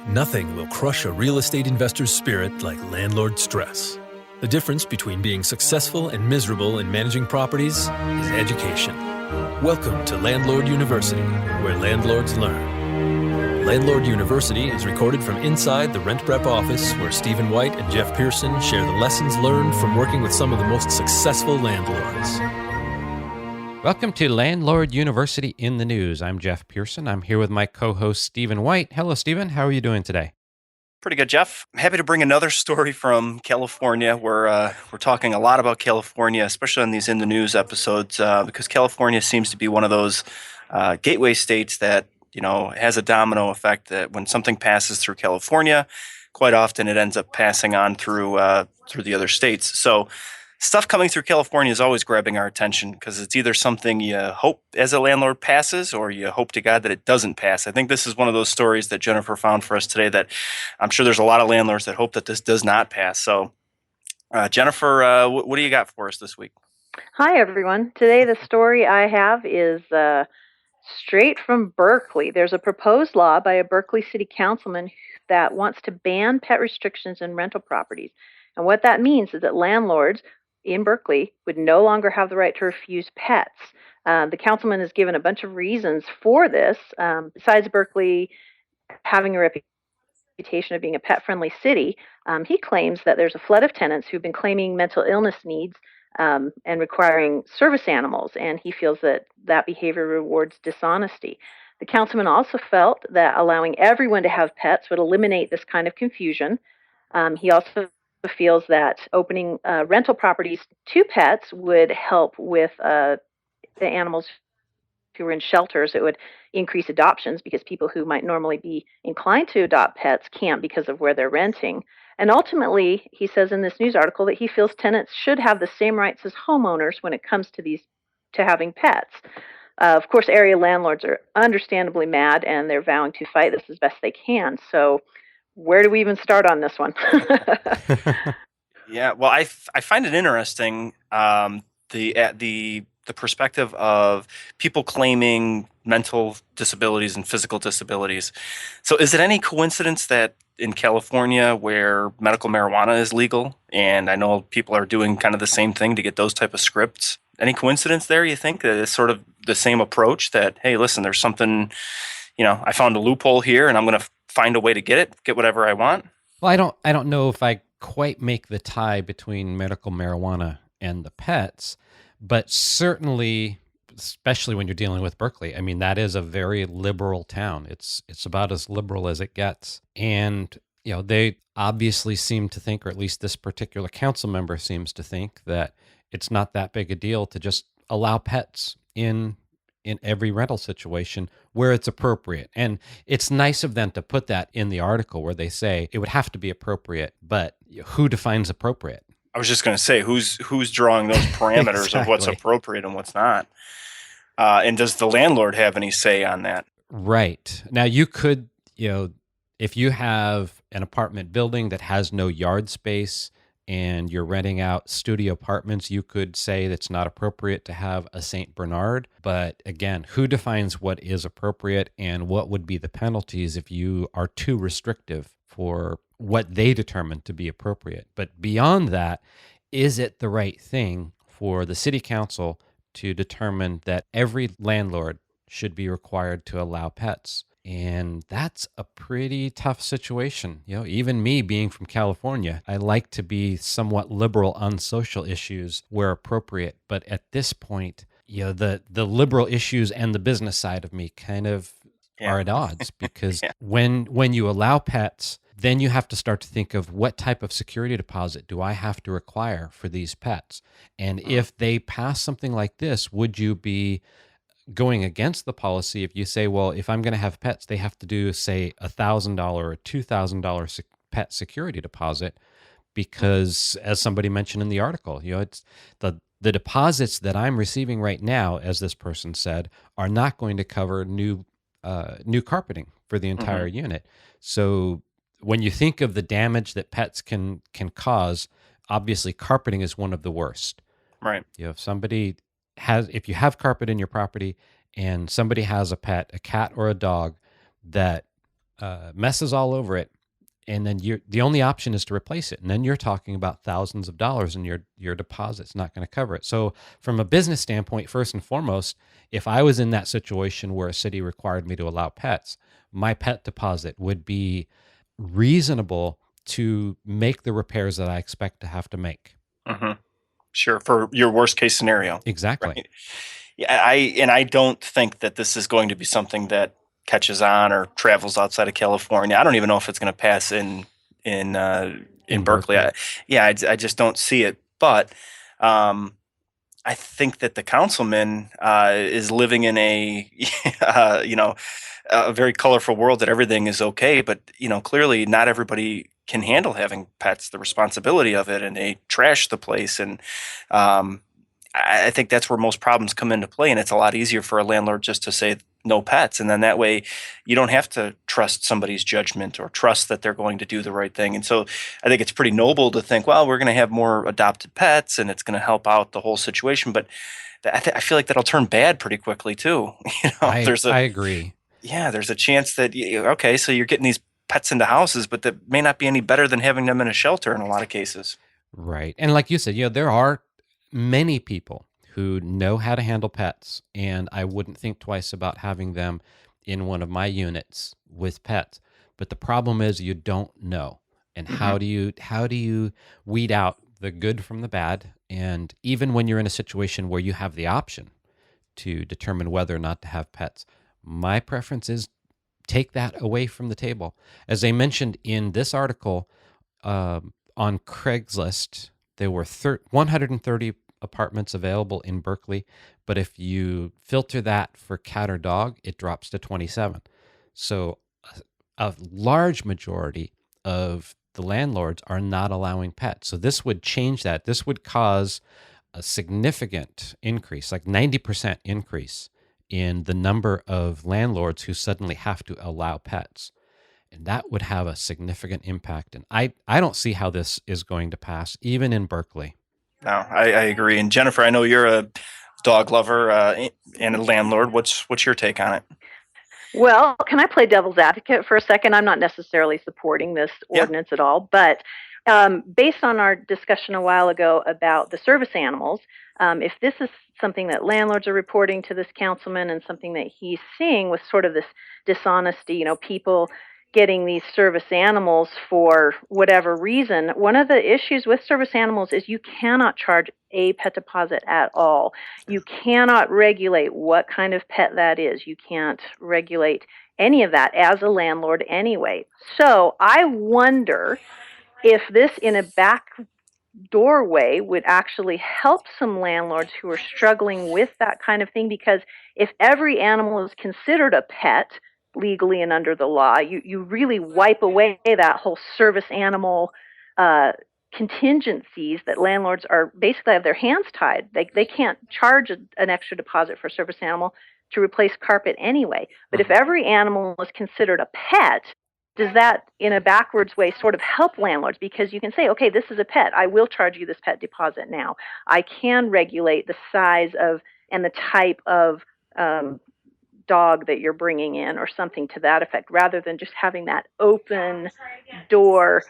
Nothing will crush a real estate investor's spirit like landlord stress. The difference between being successful and miserable in managing properties is education. Welcome to Landlord University, where landlords learn. Landlord University is recorded from inside the RentPrep office, where Stephen White and Jeff Pearson share the lessons learned from working with some of the most successful landlords. Welcome to Landlord University in the News. I'm Jeff Pearson. I'm here with my co-host, Stephen White. Hello, Stephen. How are you doing today? Pretty good, Jeff. I'm happy to bring another story from California. We're talking a lot about California, especially on these In the News episodes, because California seems to be one of those gateway states that, has a domino effect that when something passes through California, quite often it ends up passing on through the other states. So stuff coming through California is always grabbing our attention because it's either something you hope as a landlord passes or you hope to God that it doesn't pass. I think this is one of those stories that Jennifer found for us today that I'm sure there's a lot of landlords that hope that this does not pass. So, Jennifer, what do you got for us this week? Hi, everyone. Today, the story I have is straight from Berkeley. There's a proposed law by a Berkeley city councilman that wants to ban pet restrictions in rental properties. And what that means is that landlords in Berkeley would no longer have the right to refuse pets. The councilman has given a bunch of reasons for this. Besides Berkeley having a reputation of being a pet-friendly city, he claims that there's a flood of tenants who've been claiming mental illness needs and requiring service animals, and he feels that that behavior rewards dishonesty. The councilman also felt that allowing everyone to have pets would eliminate this kind of confusion. He also feels that opening rental properties to pets would help with the animals who are in shelters. It would increase adoptions because people who might normally be inclined to adopt pets can't because of where they're renting. And ultimately, he says in this news article that he feels tenants should have the same rights as homeowners when it comes to having pets. Of course, area landlords are understandably mad, and they're vowing to fight this as best they can. So where do we even start on this one? Yeah, well, I find it interesting, the perspective of people claiming mental disabilities and physical disabilities. So is it any coincidence that in California, where medical marijuana is legal, and I know people are doing kind of the same thing to get those type of scripts, any coincidence there, you think, that it's sort of the same approach that, hey, listen, there's something, I found a loophole here and I'm going to find a way to get whatever I want? Well, I don't know if I quite make the tie between medical marijuana and the pets, but certainly, especially when you're dealing with Berkeley, I mean, that is a very liberal town. It's about as liberal as it gets. And, they obviously seem to think, or at least this particular council member seems to think, that it's not that big a deal to just allow pets in every rental situation where it's appropriate. And it's nice of them to put that in the article where they say it would have to be appropriate, but who defines appropriate? I was just going to say, who's drawing those parameters Exactly. of what's appropriate and what's not? And does the landlord have any say on that? Right. Now, you could, if you have an apartment building that has no yard space and you're renting out studio apartments, you could say that's not appropriate to have a St. Bernard. But again, who defines what is appropriate and what would be the penalties if you are too restrictive for what they determine to be appropriate? But beyond that, is it the right thing for the city council to determine that every landlord should be required to allow pets? And that's a pretty tough situation. Even me being from California, I like to be somewhat liberal on social issues where appropriate. But at this point, the liberal issues and the business side of me kind of are at odds because when you allow pets, then you have to start to think of what type of security deposit do I have to require for these pets? And if they pass something like this, would you be going against the policy if you say, well, if I'm going to have pets, they have to do, say, $1,000 or $2,000 pet security deposit? Because as somebody mentioned in the article, it's the deposits that I'm receiving right now, as this person said, are not going to cover new carpeting for the entire unit. So when you think of the damage that pets can cause, obviously carpeting is one of the worst. Right. If you have carpet in your property and somebody has a pet, a cat or a dog, that messes all over it, and then the only option is to replace it, and then you're talking about thousands of dollars, and your deposit's not going to cover it. So from a business standpoint, first and foremost, if I was in that situation where a city required me to allow pets, my pet deposit would be reasonable to make the repairs that I expect to have to make. Mm-hmm. Sure, for your worst case scenario. Exactly. Right. Yeah, I don't think that this is going to be something that catches on or travels outside of California. I don't even know if it's going to pass in Berkeley. I just don't see it. But I think that the councilman is living in a a very colorful world that everything is okay. But clearly not everybody can handle having pets, the responsibility of it, and they trash the place. And I think that's where most problems come into play. And it's a lot easier for a landlord just to say no pets. And then that way you don't have to trust somebody's judgment or trust that they're going to do the right thing. And so I think it's pretty noble to think, well, we're going to have more adopted pets and it's going to help out the whole situation. But I feel like that'll turn bad pretty quickly too. I agree. Yeah, there's a chance that, okay, so you're getting these pets into houses, but that may not be any better than having them in a shelter in a lot of cases. Right. And like you said, there are many people who know how to handle pets, and I wouldn't think twice about having them in one of my units with pets. But the problem is you don't know. And how do you weed out the good from the bad? And even when you're in a situation where you have the option to determine whether or not to have pets, my preference is take that away from the table. As they mentioned in this article, on Craigslist, there were 130 apartments available in Berkeley, but if you filter that for cat or dog, it drops to 27. So a large majority of the landlords are not allowing pets. So this would change that. This would cause a significant increase, like 90% increase in the number of landlords who suddenly have to allow pets. And that would have a significant impact. And I don't see how this is going to pass, even in Berkeley. No, I agree. And Jennifer, I know you're a dog lover and a landlord. What's your take on it? Well, can I play devil's advocate for a second? I'm not necessarily supporting this ordinance at all, but based on our discussion a while ago about the service animals, if this is something that landlords are reporting to this councilman and something that he's seeing with sort of this dishonesty, people getting these service animals for whatever reason, one of the issues with service animals is you cannot charge a pet deposit at all. You cannot regulate what kind of pet that is. You can't regulate any of that as a landlord anyway. So I wonder if this in a back doorway would actually help some landlords who are struggling with that kind of thing, because if every animal is considered a pet legally and under the law, you really wipe away that whole service animal contingencies that landlords are basically have their hands tied. They can't charge an extra deposit for a service animal to replace carpet anyway. But if every animal is considered a pet, does that in a backwards way sort of help landlords? Because you can say, okay, this is a pet. I will charge you this pet deposit now. I can regulate the size of and the type of dog that you're bringing in or something to that effect, rather than just having that open door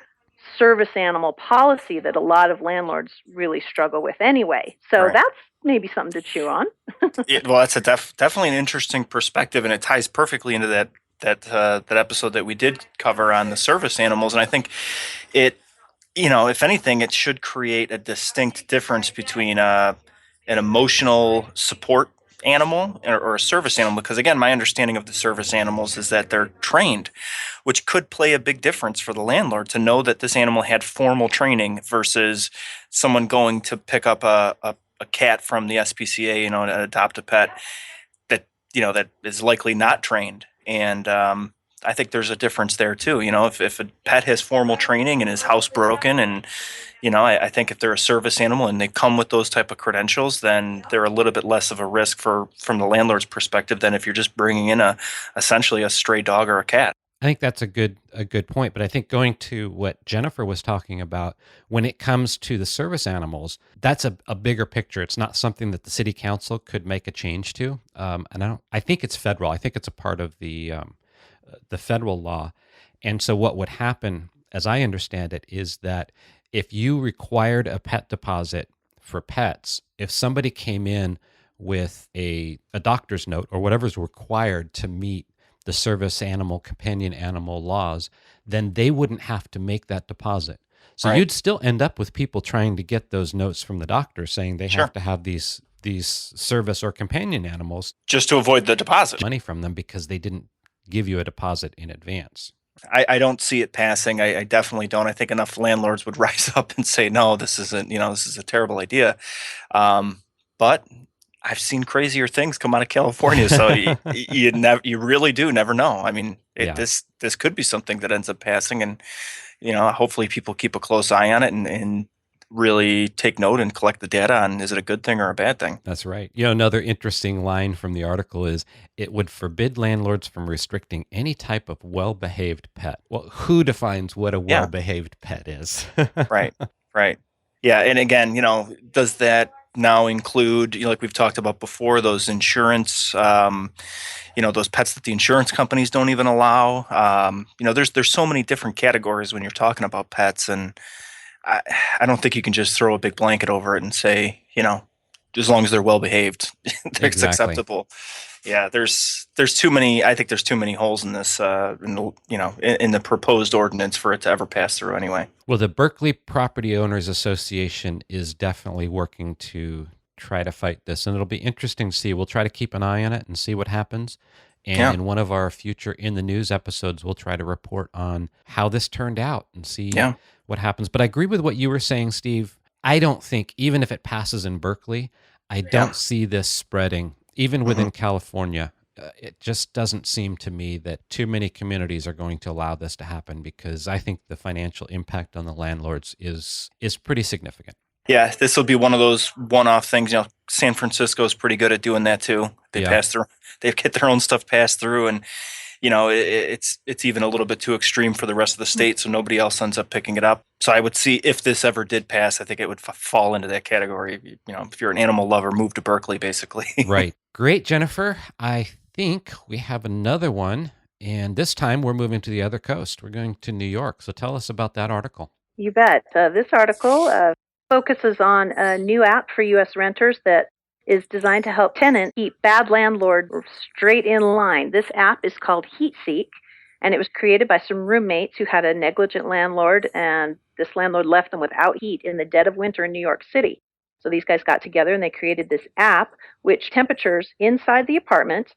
service animal policy that a lot of landlords really struggle with anyway. So that's maybe something to chew on. Well, that's definitely an interesting perspective, and it ties perfectly into that episode that we did cover on the service animals. And I think it, if anything, it should create a distinct difference between an emotional support animal or a service animal, because again, my understanding of the service animals is that they're trained, which could play a big difference for the landlord to know that this animal had formal training versus someone going to pick up a cat from the SPCA, and adopt a pet that that is likely not trained. And I think there's a difference there too. If a pet has formal training and is housebroken, and I think if they're a service animal and they come with those type of credentials, then they're a little bit less of a risk from the landlord's perspective than if you're just bringing in essentially a stray dog or a cat. I think that's a good point. But I think going to what Jennifer was talking about, when it comes to the service animals, that's a bigger picture. It's not something that the city council could make a change to. And I think it's federal. I think it's a part of the the federal law. And so what would happen, as I understand it, is that if you required a pet deposit for pets, if somebody came in with a doctor's note or whatever's required to meet the service animal, companion animal laws, then they wouldn't have to make that deposit. So Right. you'd still end up with people trying to get those notes from the doctor saying they Sure. have to have these service or companion animals, Just to avoid the deposit. money from them because they didn't give you a deposit in advance. I don't see it passing. I definitely don't. I think enough landlords would rise up and say, no, this isn't, this is a terrible idea. But I've seen crazier things come out of California. So you really do never know. I mean, Yeah. this could be something that ends up passing, and hopefully people keep a close eye on it and really take note and collect the data on, is it a good thing or a bad thing? That's right. Another interesting line from the article is it would forbid landlords from restricting any type of well-behaved pet. Well, who defines what a well-behaved pet is? Right. Yeah. And again, does that now include, like we've talked about before, those insurance, those pets that the insurance companies don't even allow? There's so many different categories when you're talking about pets, and I don't think you can just throw a big blanket over it and say, as long as they're well behaved, it's acceptable. Yeah, there's too many. I think there's too many holes in this, in the proposed ordinance for it to ever pass through. Anyway. Well, the Berkeley Property Owners Association is definitely working to try to fight this, and it'll be interesting to see. We'll try to keep an eye on it and see what happens. And in one of our future In the News episodes, we'll try to report on how this turned out and see what happens. But I agree with what you were saying, Steve. I don't think, even if it passes in Berkeley, I don't see this spreading, even within California. It just doesn't seem to me that too many communities are going to allow this to happen, because I think the financial impact on the landlords is pretty significant. Yeah, this will be one of those one-off things. San Francisco is pretty good at doing that too. They pass through, they get their own stuff passed through, and it's even a little bit too extreme for the rest of the state, so nobody else ends up picking it up. So I would see, if this ever did pass, I think it would fall into that category. If you're an animal lover, move to Berkeley, basically. Right. Great, Jennifer. I think we have another one, and this time we're moving to the other coast. We're going to New York. So tell us about that article. You bet. This article focuses on a new app for U.S. renters that is designed to help tenants keep bad landlords straight in line. This app is called HeatSeek, and it was created by some roommates who had a negligent landlord, and this landlord left them without heat in the dead of winter in New York City. So these guys got together and they created this app which temperatures inside the apartment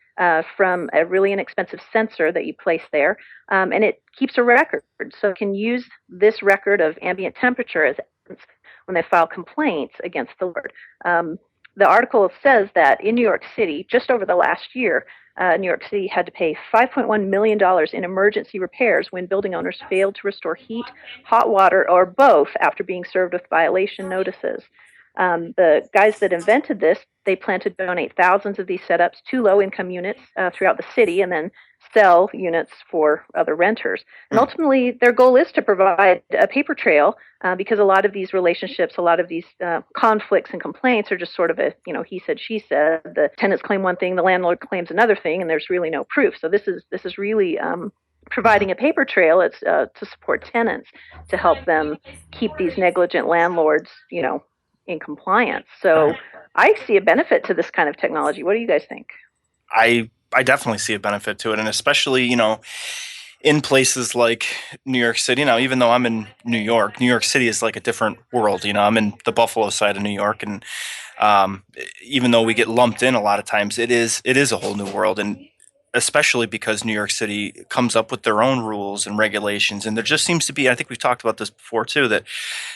from a really inexpensive sensor that you place there, and it keeps a record. So you can use this record of ambient temperature as evidence when they file complaints against the landlord. The article says that in New York City, just over the last year, New York City had to pay $5.1 million in emergency repairs when building owners failed to restore heat, hot water, or both after being served with violation notices. The guys that invented this, they plan to donate thousands of these setups to low-income units throughout the city and then sell units for other renters. And ultimately, their goal is to provide a paper trail because a lot of these relationships, a lot of these conflicts and complaints are just sort of a, he said, she said. The tenants claim one thing, the landlord claims another thing, and there's really no proof. So this is really providing a paper trail. It's to support tenants, to help them keep these negligent landlords, in compliance. So I see a benefit to this kind of technology. What do you guys think? I definitely see a benefit to it, and especially, in places like New York City. Now, even though I'm in New York City is like a different world. I'm in the Buffalo side of New York, and even though we get lumped in a lot of times, it is a whole new world, and especially because New York City comes up with their own rules and regulations. And there just seems to be, I think we've talked about this before too, that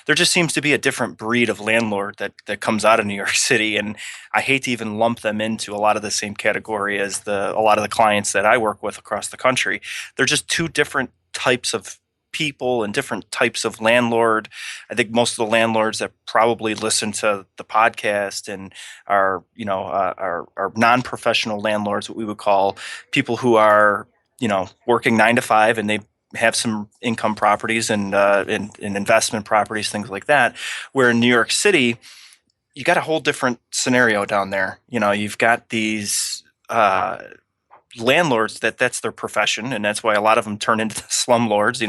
there just seems to be a different breed of landlord that comes out of New York City. And I hate to even lump them into a lot of the same category as a lot of the clients that I work with across the country. They're just two different types of people and different types of landlord. I think most of the landlords that probably listen to the podcast and are non-professional landlords, what we would call people who are, working 9 to 5, and they have some income properties and investment properties, things like that. Where in New York City, you got a whole different scenario down there. You've got these landlords, that's their profession, and that's why a lot of them turn into the slumlords.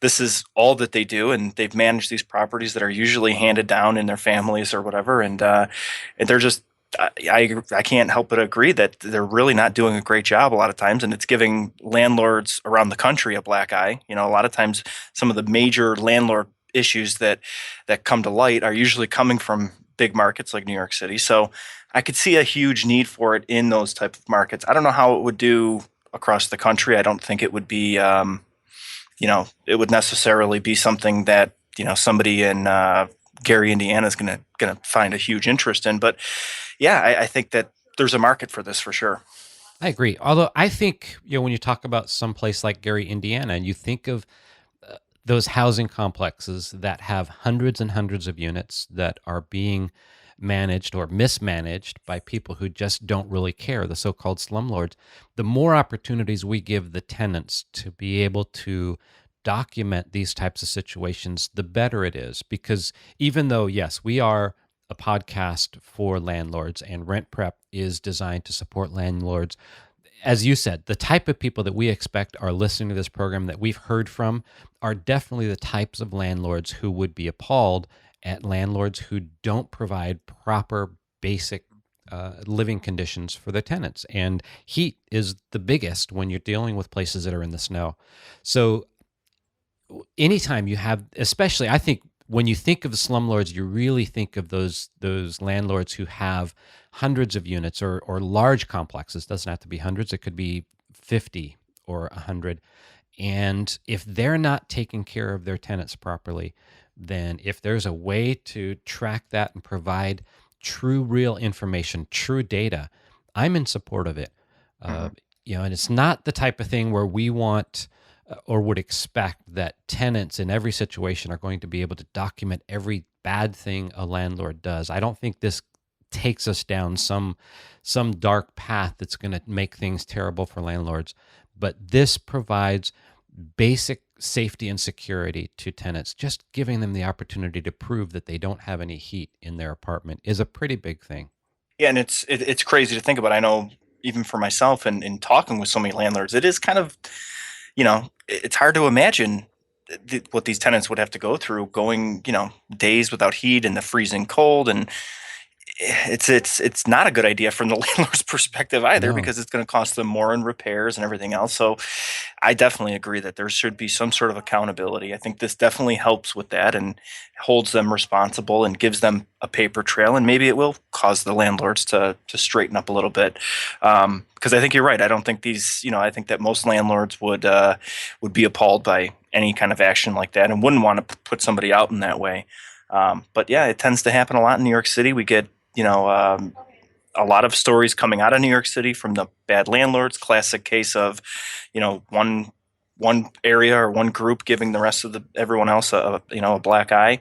This is all that they do, and they've managed these properties that are usually handed down in their families or whatever, and they're just. I can't help but agree that they're really not doing a great job a lot of times, and it's giving landlords around the country a black eye. A lot of times some of the major landlord issues that come to light are usually coming from big markets like New York City. So I could see a huge need for it in those type of markets. I don't know how it would do across the country. I don't think it would be, it would necessarily be something that somebody in Gary, Indiana is gonna find a huge interest in. But yeah, I think that there's a market for this for sure. I agree. Although I think, when you talk about some place like Gary, Indiana, and you think of those housing complexes that have hundreds and hundreds of units that are being managed or mismanaged by people who just don't really care, the so-called slumlords, the more opportunities we give the tenants to be able to document these types of situations, the better it is. Because even though, yes, we are a podcast for landlords and RentPrep is designed to support landlords, as you said, the type of people that we expect are listening to this program that we've heard from are definitely the types of landlords who would be appalled at landlords who don't provide proper basic living conditions for their tenants. And heat is the biggest when you're dealing with places that are in the snow. So anytime you have, especially, I think when you think of the slumlords, you really think of those landlords who have hundreds of units or large complexes. It doesn't have to be hundreds. It could be 50 or 100. And if they're not taking care of their tenants properly, then if there's a way to track that and provide true, real information, true data, I'm in support of it. And it's not the type of thing where we want or would expect that tenants in every situation are going to be able to document every bad thing a landlord does. I don't think this takes us down some dark path that's going to make things terrible for landlords, but this provides basic safety and security to tenants. Just giving them the opportunity to prove that they don't have any heat in their apartment is a pretty big thing. Yeah, and it's crazy to think about. I know even for myself and in talking with so many landlords, it is kind of, it's hard to imagine what these tenants would have to go through, going, days without heat in the freezing cold, and it's not a good idea from the landlord's perspective either, No. because it's going to cost them more in repairs and everything else. So I definitely agree that there should be some sort of accountability. I think this definitely helps with that and holds them responsible and gives them a paper trail, and maybe it will cause the landlords to straighten up a little bit. Because I think you're right. I don't think I think that most landlords would be appalled by any kind of action like that and wouldn't want to put somebody out in that way. But yeah, it tends to happen a lot in New York City. We get a lot of stories coming out of New York City from the bad landlords. Classic case of, one area or one group giving the rest of everyone else a black eye.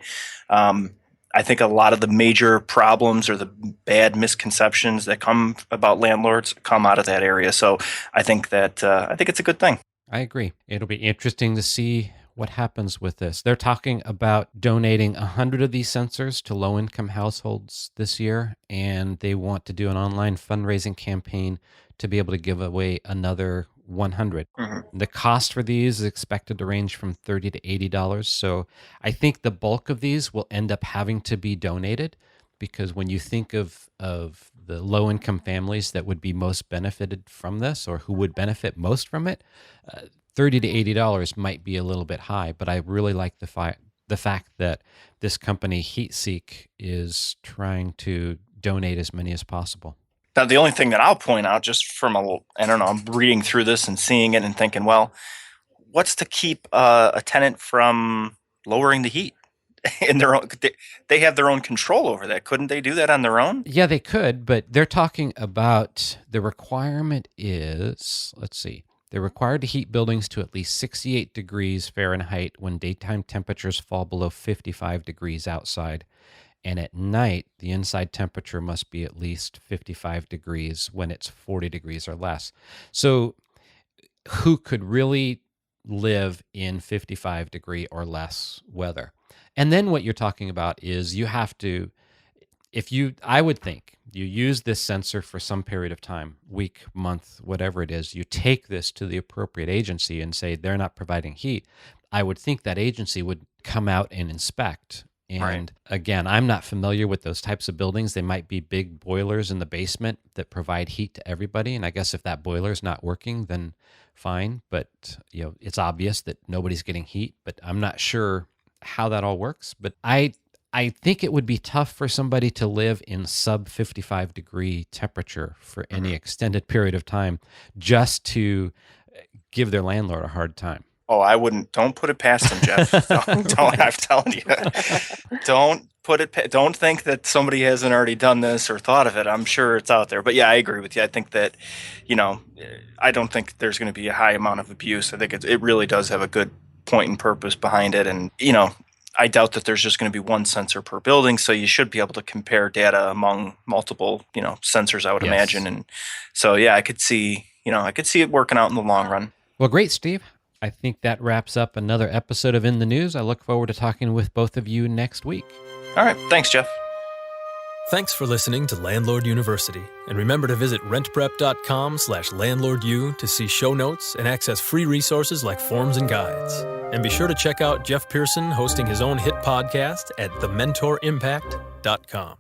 I think a lot of the major problems or the bad misconceptions that come about landlords come out of that area. So I think that I think it's a good thing. I agree. It'll be interesting to see what happens with this. They're talking about donating 100 of these sensors to low-income households this year, and they want to do an online fundraising campaign to be able to give away another 100. The cost for these is expected to range from $30 to $80. So I think the bulk of these will end up having to be donated, because when you think of the low-income families that would be most benefited from this, or who would benefit most from it, $30 to $80 might be a little bit high. But I really like the fact that this company, HeatSeek, is trying to donate as many as possible. Now, the only thing that I'll point out, just from I don't know, I'm reading through this and seeing it and thinking, well, what's to keep a tenant from lowering the heat? In their own, they have their own control over that. Couldn't they do that on their own? Yeah, they could, but they're talking about the requirement is, let's see, they're required to heat buildings to at least 68 degrees Fahrenheit when daytime temperatures fall below 55 degrees outside. And at night, the inside temperature must be at least 55 degrees when it's 40 degrees or less. So who could really live in 55 degree or less weather? And then what you're talking about is you have to, I would think you use this sensor for some period of time, week, month, whatever it is, you take this to the appropriate agency and say they're not providing heat. I would think that agency would come out and inspect. And again, I'm not familiar with those types of buildings. They might be big boilers in the basement that provide heat to everybody. And I guess if that boiler is not working, then fine. But it's obvious that nobody's getting heat. But I'm not sure how that all works. But I think it would be tough for somebody to live in sub 55 degree temperature for any extended period of time just to give their landlord a hard time. Oh, I wouldn't. Don't put it past him, Jeff. Don't. I'm telling you. Don't think that somebody hasn't already done this or thought of it. I'm sure it's out there. But yeah, I agree with you. I think that, I don't think there's going to be a high amount of abuse. I think it really does have a good point and purpose behind it. And, I doubt that there's just going to be one sensor per building. So you should be able to compare data among multiple, sensors, I would imagine. And so, yeah, I could see it working out in the long run. Well, great, Steve. I think that wraps up another episode of In the News. I look forward to talking with both of you next week. All right. Thanks, Jeff. Thanks for listening to Landlord University. And remember to visit rentprep.com/landlordu to see show notes and access free resources like forms and guides. And be sure to check out Jeff Pearson hosting his own hit podcast at thementorimpact.com.